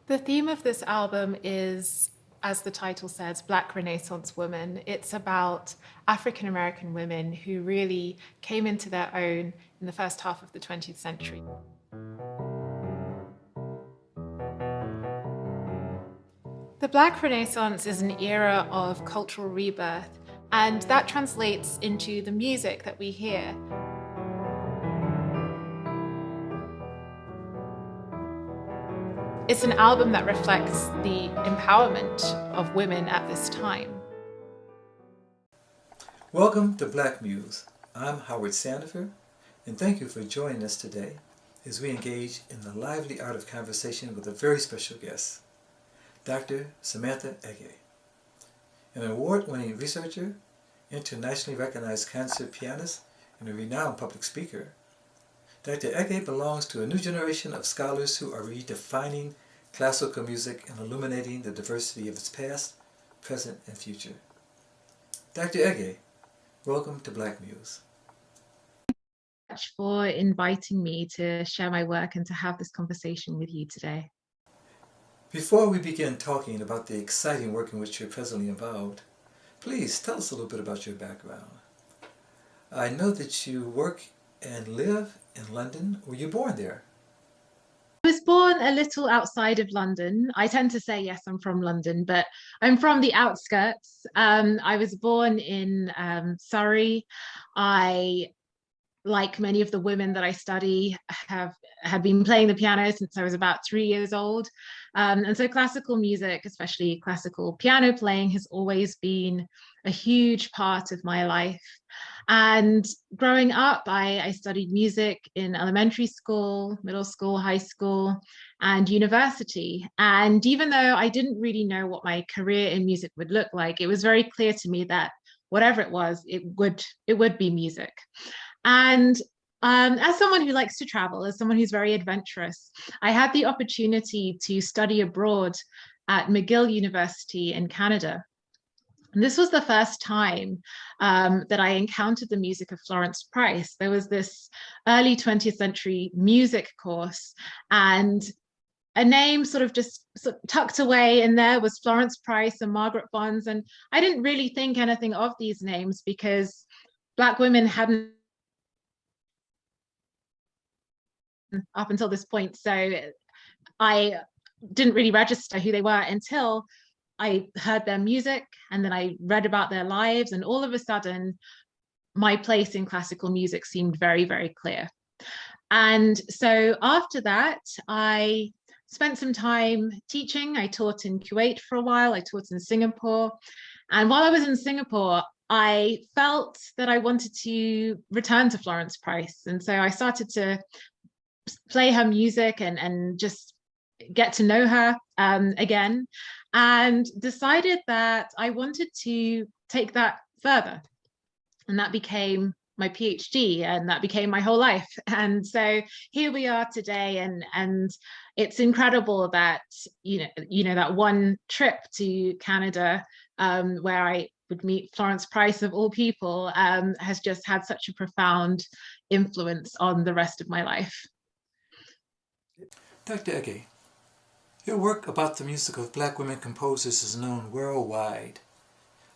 The theme of this album is, as the title says, Black Renaissance women. It's about African American women who really came into their own in the first half of the 20th century. The Black Renaissance is an era of cultural rebirth, and that translates into the music that we hear. It's an album that reflects the empowerment of women at this time. Welcome to Black Muse. I'm Howard Sandifer, and thank you for joining us today as we engage in the lively art of conversation with a very special guest, Dr. Samantha Ege. An award-winning researcher, internationally recognized concert pianist, and a renowned public speaker, Dr. Ege belongs to a new generation of scholars who are redefining classical music and illuminating the diversity of its past, present, and future. Dr. Ege, welcome to Black Muse. Thank you so much for inviting me to share my work and to have this conversation with you today. Before we begin talking about the exciting work in which you're presently involved, please tell us a little bit about your background. I know that you work and live in London. Were you born there? I was born a little outside of London. I tend to say, yes, I'm from London, but I'm from the outskirts. I was born in Surrey. I, like many of the women that I study, had been playing the piano since I was about 3 years old. And so classical music, especially classical piano playing, has always been a huge part of my life. And growing up, I studied music in elementary school, middle school, high school, and university. And even though I didn't really know what my career in music would look like, it was very clear to me that whatever it was, it would be music. And as someone who likes to travel, as someone who's very adventurous, I had the opportunity to study abroad at McGill University in Canada. And this was the first time that I encountered the music of Florence Price. There was this early 20th century music course, and a name sort of tucked away in there was Florence Price and Margaret Bonds. And I didn't really think anything of these names because Black women hadn't up until this point. So I didn't really register who they were until I heard their music, and then I read about their lives, and all of a sudden my place in classical music seemed very, very clear. And so after that, I spent some time teaching. I taught in Kuwait for a while. I taught in Singapore. And while I was in Singapore, I felt that I wanted to return to Florence Price. And so I started to play her music and just get to know her again, and decided that I wanted to take that further. And that became my PhD, and that became my whole life. And so here we are today, and it's incredible that you know that one trip to Canada where I would meet Florence Price of all people has just had such a profound influence on the rest of my life. Dr. Ege, your work about the music of Black women composers is known worldwide.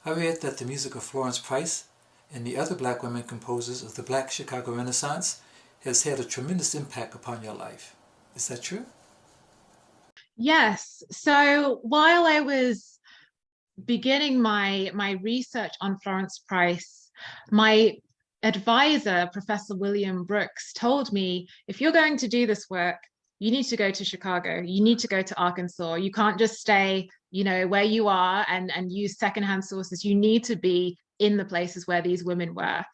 I read that the music of Florence Price and the other Black women composers of the Black Chicago Renaissance has had a tremendous impact upon your life. Is that true? Yes. So while I was beginning my research on Florence Price, my advisor, Professor William Brooks, told me, if you're going to do this work, you need to go to Chicago, you need to go to Arkansas. You can't just stay, where you are and use secondhand sources. You need to be in the places where these women were.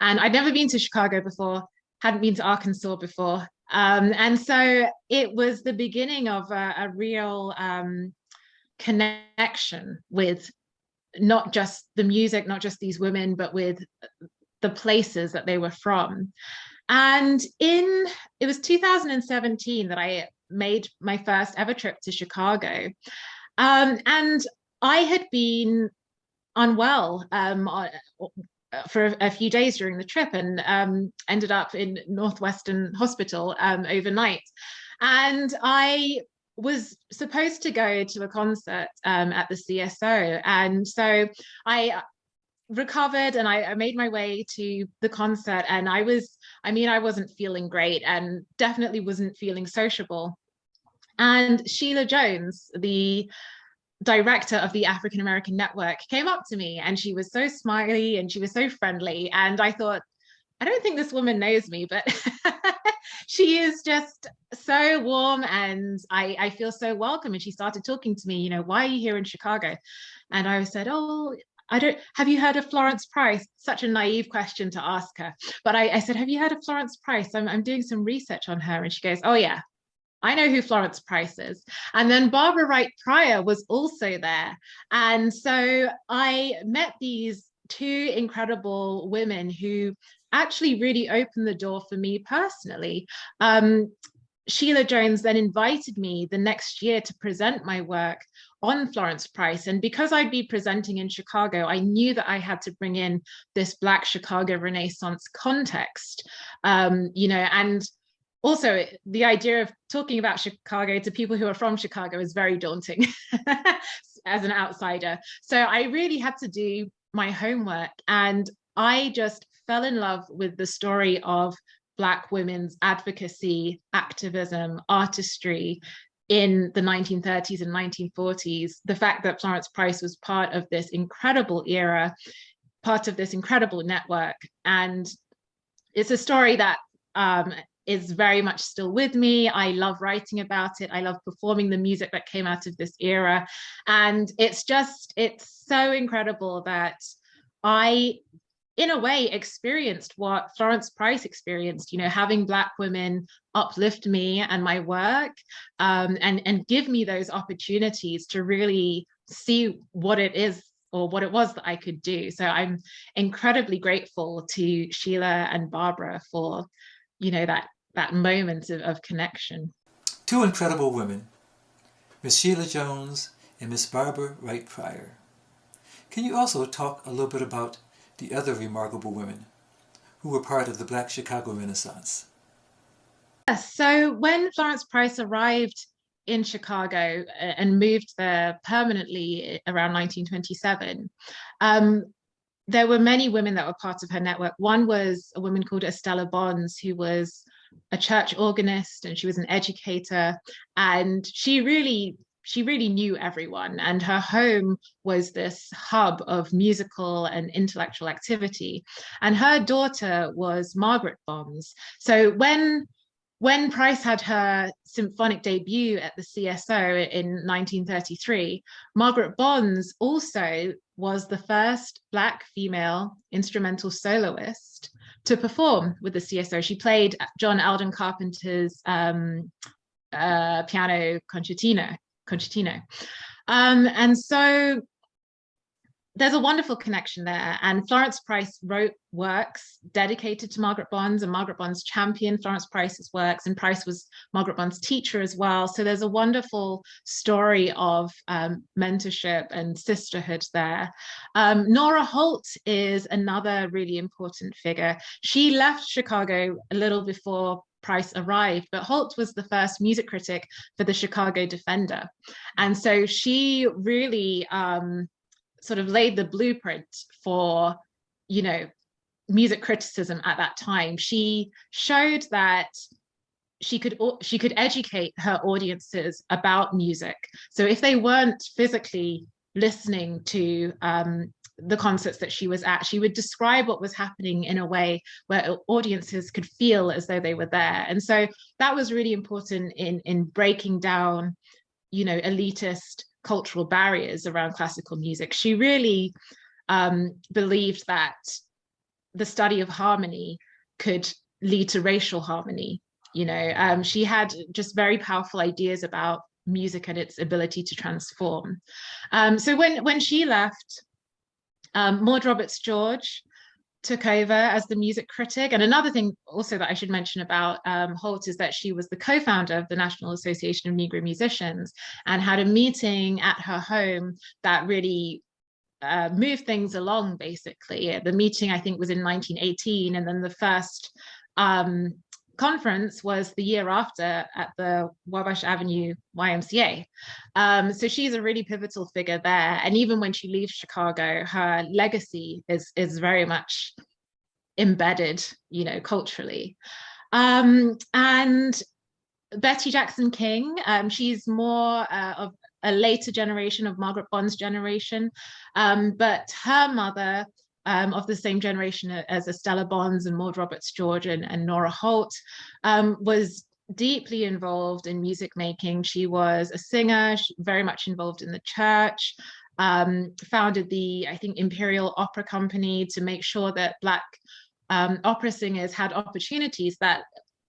And I'd never been to Chicago before, hadn't been to Arkansas before. And so it was the beginning of a real connection with not just the music, not just these women, but with the places that they were from. And it was 2017 that I made my first ever trip to Chicago. And I had been unwell for a few days during the trip, and ended up in Northwestern Hospital overnight. And I was supposed to go to a concert at the CSO. And so I recovered, and I made my way to the concert. And I wasn't feeling great, and definitely wasn't feeling sociable. And Sheila Jones, the director of the African American Network, came up to me, and she was so smiley and she was so friendly. And I thought, I don't think this woman knows me, but she is just so warm, and I feel so welcome. And she started talking to me, why are you here in Chicago? And I said, oh, have you heard of Florence Price? Such a naive question to ask her. But I said, have you heard of Florence Price? I'm doing some research on her. And she goes, oh yeah, I know who Florence Price is. And then Barbara Wright Pryor was also there. And so I met these two incredible women who actually really opened the door for me personally. Sheila Jones then invited me the next year to present my work on Florence Price. And because I'd be presenting in Chicago, I knew that I had to bring in this Black Chicago Renaissance context, and also the idea of talking about Chicago to people who are from Chicago is very daunting as an outsider. So I really had to do my homework, and I just fell in love with the story of Black women's advocacy, activism, artistry in the 1930s and 1940s. The fact that Florence Price was part of this incredible era, part of this incredible network. And it's a story that is very much still with me. I love writing about it. I love performing the music that came out of this era. And it's so incredible that I, in a way, experienced what Florence Price experienced, having Black women uplift me and my work, and give me those opportunities to really see what it is, or what it was that I could do. So I'm incredibly grateful to Sheila and Barbara for, that moment of connection. Two incredible women, Miss Sheila Jones and Miss Barbara Wright Pryor. Can you also talk a little bit about the other remarkable women who were part of the Black Chicago Renaissance? Yes, so when Florence Price arrived in Chicago and moved there permanently around 1927, there were many women that were part of her network. One was a woman called Estella Bonds, who was a church organist, and she was an educator, and she really knew everyone, and her home was this hub of musical and intellectual activity. And her daughter was Margaret Bonds. So when Price had her symphonic debut at the CSO in 1933, Margaret Bonds also was the first Black female instrumental soloist to perform with the CSO. She played John Alden Carpenter's piano concertino. And so there's a wonderful connection there. And Florence Price wrote works dedicated to Margaret Bonds, and Margaret Bonds championed Florence Price's works, and Price was Margaret Bonds' teacher as well. So there's a wonderful story of mentorship and sisterhood there. Nora Holt is another really important figure. She left Chicago a little before Price arrived, but Holt was the first music critic for the Chicago Defender. And so she really sort of laid the blueprint for, music criticism at that time. She showed that she could educate her audiences about music. So if they weren't physically listening to the concerts that she was at, she would describe what was happening in a way where audiences could feel as though they were there. And so that was really important in breaking down, elitist cultural barriers around classical music. She really believed that the study of harmony could lead to racial harmony. She had just very powerful ideas about music and its ability to transform. So when she left, Maud Roberts George took over as the music critic. And another thing also that I should mention about Holt is that she was the co-founder of the National Association of Negro Musicians and had a meeting at her home that really move things along, basically. The meeting, I think, was in 1918, and then the first conference was the year after at the Wabash Avenue YMCA. So she's a really pivotal figure there. And even when she leaves Chicago, her legacy is very much embedded, culturally. And Betty Jackson King, she's more of a later generation of Margaret Bond's generation, but her mother, of the same generation as Estella Bonds and Maud Roberts George and Nora Holt, was deeply involved in music making. She was a singer, very much involved in the church, founded the, I think, Imperial Opera Company to make sure that Black opera singers had opportunities that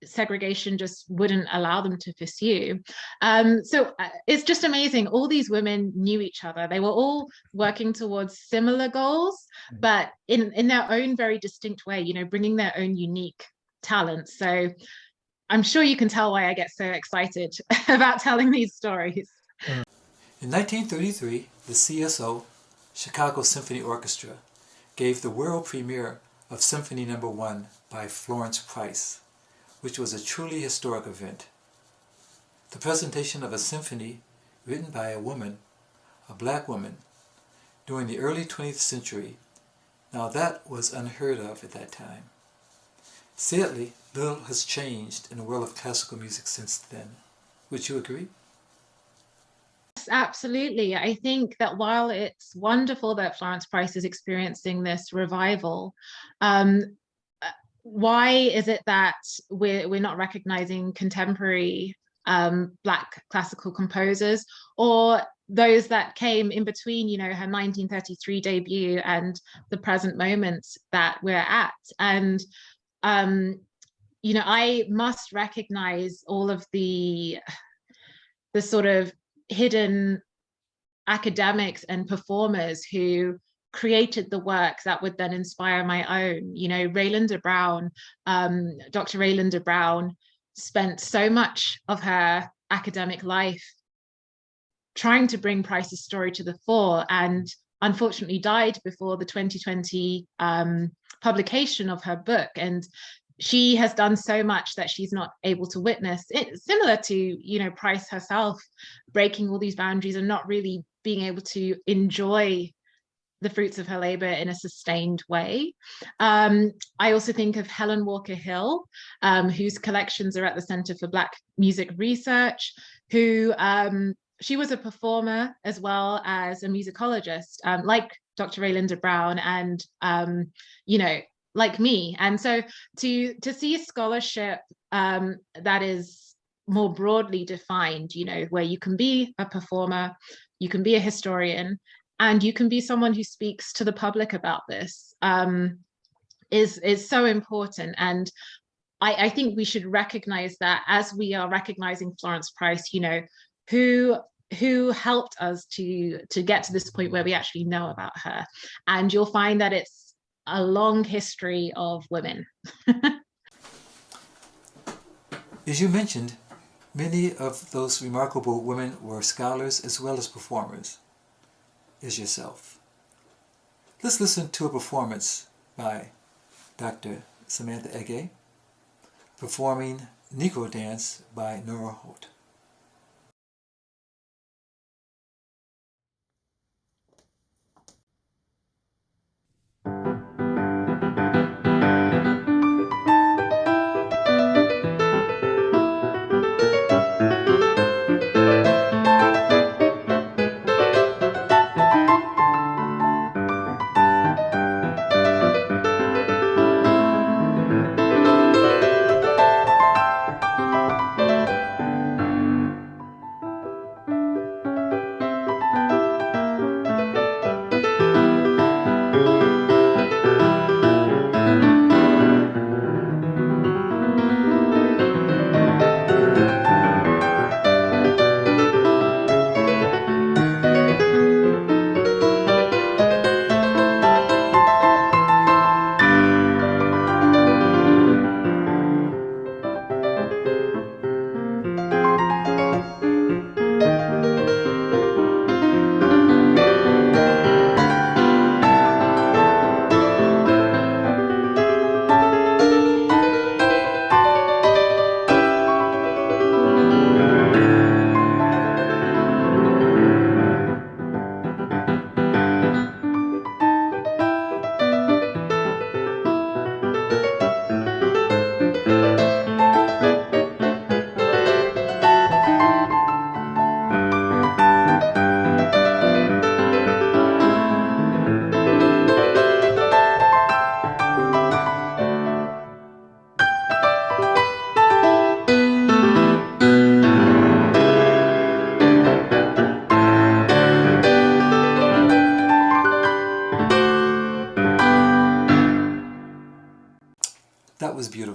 segregation just wouldn't allow them to pursue. So it's just amazing. All these women knew each other. They were all working towards similar goals, but in their own very distinct way, bringing their own unique talents. So I'm sure you can tell why I get so excited about telling these stories. In 1933, the CSO, Chicago Symphony Orchestra, gave the world premiere of Symphony No. 1 by Florence Price, which was a truly historic event. The presentation of a symphony written by a woman, a Black woman, during the early 20th century, now that was unheard of at that time. Sadly, little has changed in the world of classical music since then. Would you agree? Yes, absolutely. I think that while it's wonderful that Florence Price is experiencing this revival, why is it that we're not recognizing contemporary Black classical composers, or those that came in between, her 1933 debut and the present moment that we're at? And I must recognize all of the sort of hidden academics and performers who created the work that would then inspire my own. Raylinda Brown, Dr. Raylinda Brown spent so much of her academic life trying to bring Price's story to the fore, and unfortunately died before the 2020 publication of her book. And she has done so much that she's not able to witness it, similar to Price herself breaking all these boundaries and not really being able to enjoy the fruits of her labor in a sustained way. I also think of Helen Walker Hill, whose collections are at the Center for Black Music Research, who she was a performer as well as a musicologist, like Dr. Raylinda Brown, and like me. And so to see scholarship that is more broadly defined, where you can be a performer, you can be a historian, and you can be someone who speaks to the public about this, is so important. And I think we should recognize that as we are recognizing Florence Price, who helped us to get to this point where we actually know about her. And you'll find that it's a long history of women. As you mentioned, many of those remarkable women were scholars as well as performers, as yourself. Let's listen to a performance by Dr. Samantha Ege, performing Negro Dance by Nora Holt.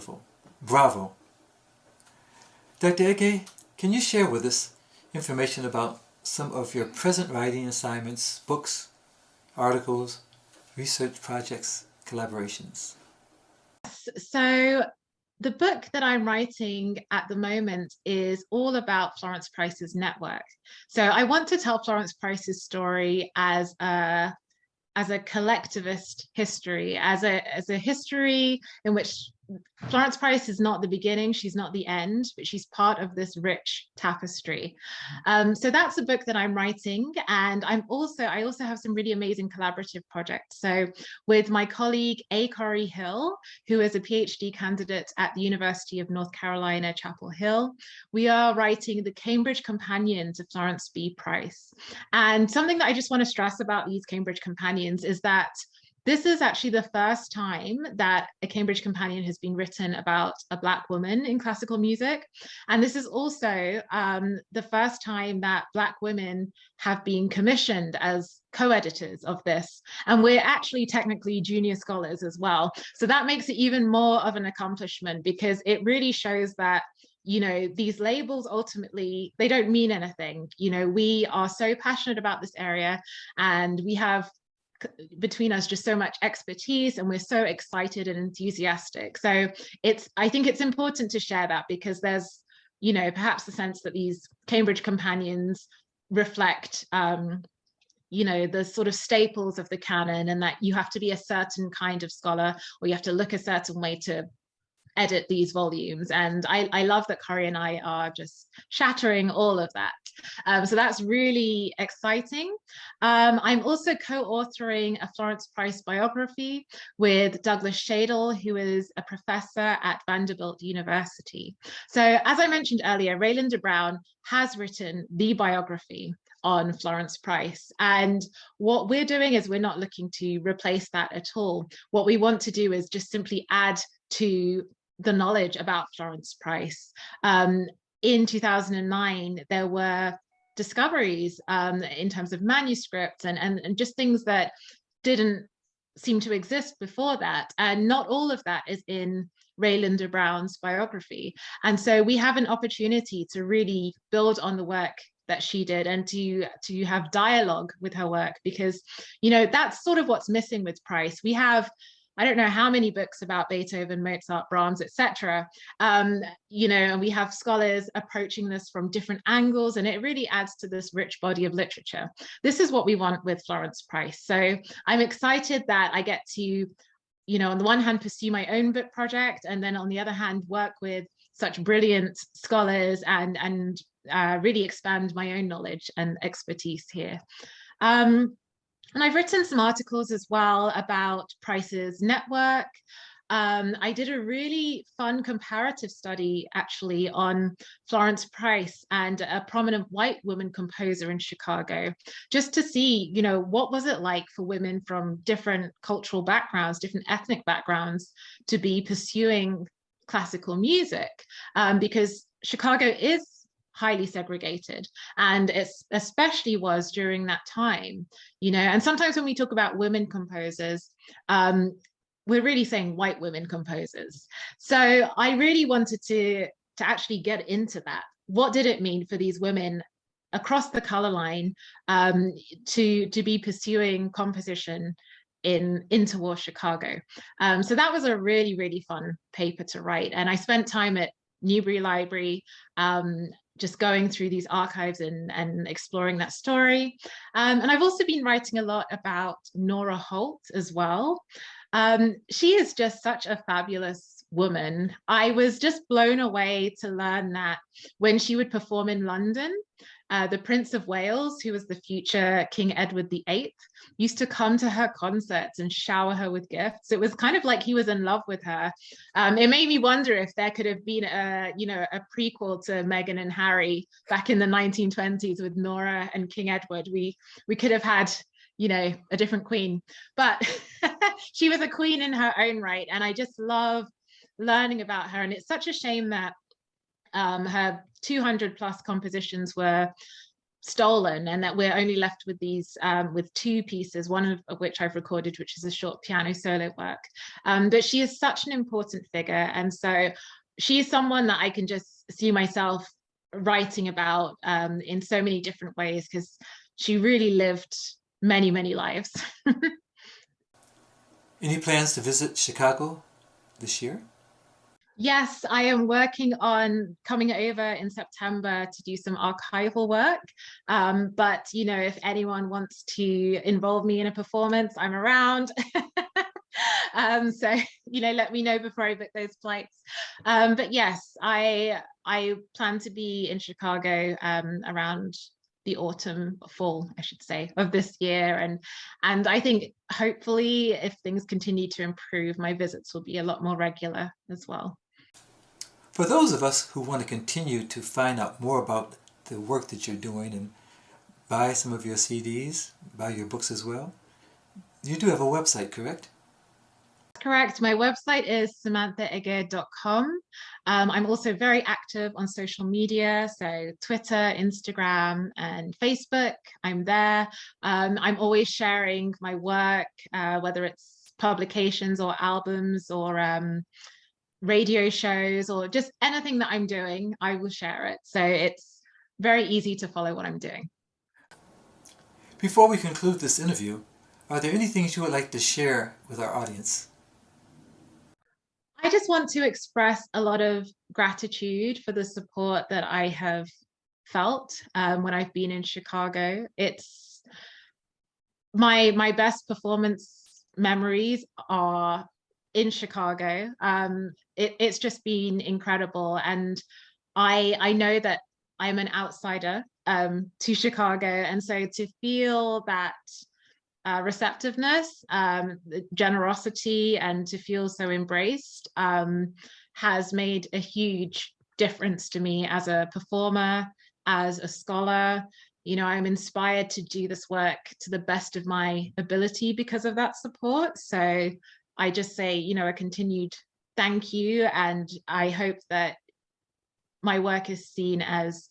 Wonderful. Bravo. Dr. Ege, can you share with us information about some of your present writing assignments, books, articles, research projects, collaborations? So the book that I'm writing at the moment is all about Florence Price's network. So I want to tell Florence Price's story as a collectivist history, as a history in which Florence Price is not the beginning, she's not the end, but she's part of this rich tapestry. So that's a book that I'm writing, and I also have some really amazing collaborative projects. So with my colleague A. Corey Hill, who is a PhD candidate at the University of North Carolina, Chapel Hill, we are writing the Cambridge Companion to Florence B. Price. And something that I just want to stress about these Cambridge Companions is that this is actually the first time that a Cambridge Companion has been written about a Black woman in classical music. And this is also the first time that Black women have been commissioned as co-editors of this. And we're actually technically junior scholars as well. So that makes it even more of an accomplishment, because it really shows that, you know, these labels ultimately, they don't mean anything. You know, we are so passionate about this area, and we have between us just so much expertise, and we're so excited and enthusiastic. So I think it's important to share that, because there's, you know, perhaps the sense that these Cambridge Companions reflect you know, the sort of staples of the canon, and that you have to be a certain kind of scholar, or you have to look a certain way to edit these volumes. And I love that Corey and I are just shattering all of that. So that's really exciting. I'm also co-authoring a Florence Price biography with Douglas Shadle, who is a professor at Vanderbilt University. So as I mentioned earlier, Raylinda Brown has written the biography on Florence Price. And what we're doing is we're not looking to replace that at all. What we want to do is just simply add to the knowledge about Florence Price. In 2009, there were discoveries in terms of manuscripts and just things that didn't seem to exist before that. And not all of that is in Raylinda Brown's biography. And so we have an opportunity to really build on the work that she did, and to have dialogue with her work, because, you know, that's sort of what's missing with Price. We have, I don't know how many books about Beethoven, Mozart, Brahms, etc. You know, and we have scholars approaching this from different angles, and it really adds to this rich body of literature. This is what we want with Florence Price. So I'm excited that I get to, you know, on the one hand, pursue my own book project, and then on the other hand, work with such brilliant scholars and really expand my own knowledge and expertise here. And I've written some articles as well about Price's network. I did a really fun comparative study actually on Florence Price and a prominent white woman composer in Chicago, just to see, you know, what was it like for women from different cultural backgrounds, different ethnic backgrounds, to be pursuing classical music, because Chicago is highly segregated, and it especially was during that time, you know. And sometimes when we talk about women composers, we're really saying white women composers. So I really wanted to actually get into that. What did it mean for these women across the color line to be pursuing composition in interwar Chicago? So that was a really, really fun paper to write, and I spent time at Newberry Library, just going through these archives and exploring that story. And I've also been writing a lot about Nora Holt as well. She is just such a fabulous woman. I was just blown away to learn that when she would perform in London, the Prince of Wales, who was the future King Edward VIII, used to come to her concerts and shower her with gifts. It was kind of like he was in love with her. It made me wonder if there could have been a prequel to Meghan and Harry back in the 1920s with Nora and King Edward. We could have had, you know, a different queen, but she was a queen in her own right. And I just love learning about her. And it's such a shame that her 200 plus compositions were stolen, and that we're only left with these with two pieces, one of which I've recorded, which is a short piano solo work. But she is such an important figure, and so she is someone that I can just see myself writing about in so many different ways, because she really lived many, many lives. Any plans to visit Chicago this year? Yes, I am working on coming over in September to do some archival work. But, you know, if anyone wants to involve me in a performance, I'm around. So, you know, let me know before I book those flights. But yes, I plan to be in Chicago around the autumn, fall, I should say, of this year. And I think hopefully if things continue to improve, my visits will be a lot more regular as well. For those of us who want to continue to find out more about the work that you're doing and buy some of your CDs, buy your books as well, you do have a website, correct? Correct. My website is samanthaege.com. I'm also very active on social media, so Twitter, Instagram, and Facebook. I'm there. I'm always sharing my work, whether it's publications or albums or radio shows or just anything that I'm doing, I will share it. So it's very easy to follow what I'm doing. Before we conclude this interview, are there any things you would like to share with our audience? I just want to express a lot of gratitude for the support that I have felt when I've been in Chicago. It's my best performance memories are in Chicago. It's just been incredible, and I know that I'm an outsider to Chicago, and so to feel that receptiveness, generosity, and to feel so embraced has made a huge difference to me as a performer, as a scholar. You know, I'm inspired to do this work to the best of my ability because of that support. So I just say, you know, a continued thank you. And I hope that my work is seen as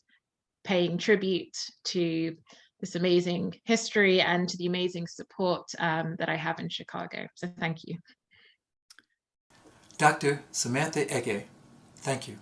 paying tribute to this amazing history and to the amazing support that I have in Chicago. So thank you. Dr. Samantha Ege, thank you.